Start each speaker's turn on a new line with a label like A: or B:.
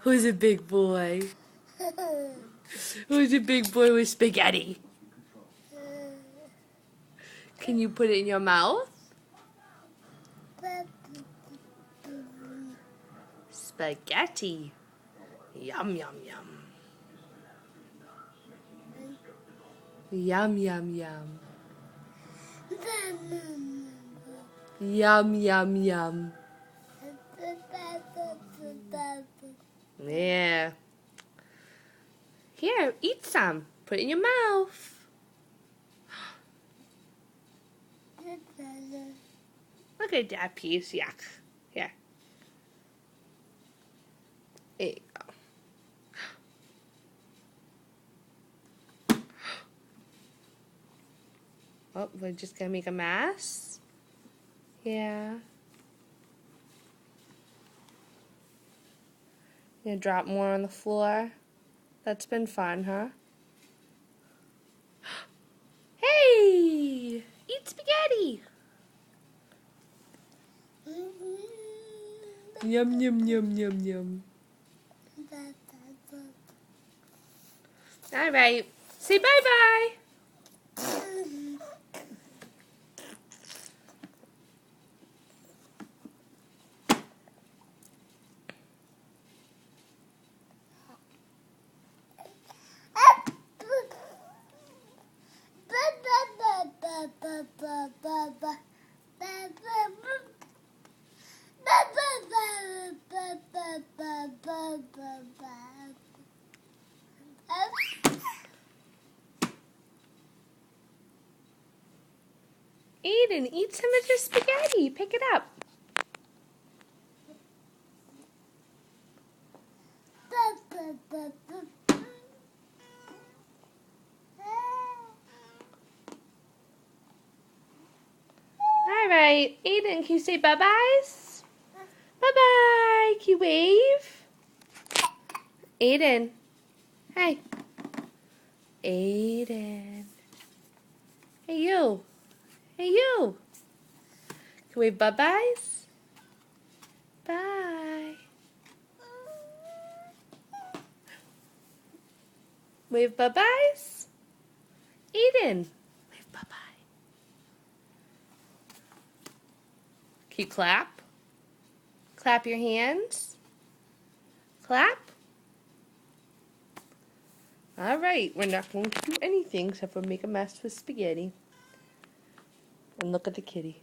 A: Who's a big boy? Who's a big boy with spaghetti? Can you put it in your mouth? Spaghetti. Yum, yum, yum. Yum, yum, yum. Yum, yum, yum. Yeah. Here, eat some. Put it in your mouth. Look at that piece. Yuck. Here. There you go. Oh, we're just gonna make a mess. Yeah. You gonna drop more on the floor? That's been fun, huh? Hey! Eat spaghetti! Yum, yum, yum, yum, yum. All right. Say bye-bye. Aiden, eat some of your spaghetti. Pick it up. All right. Aiden, can you say bye-byes? Bye-bye. Can you wave? Aiden. Hey. Aiden. Hey, you. Hey, you. Can we wave bye-byes? Bye. Wave bye-byes? Aiden. Wave bye-bye. Can you clap? Clap your hands. Clap. All right, we're not going to do anything except for make a mess with spaghetti. And look at the kitty.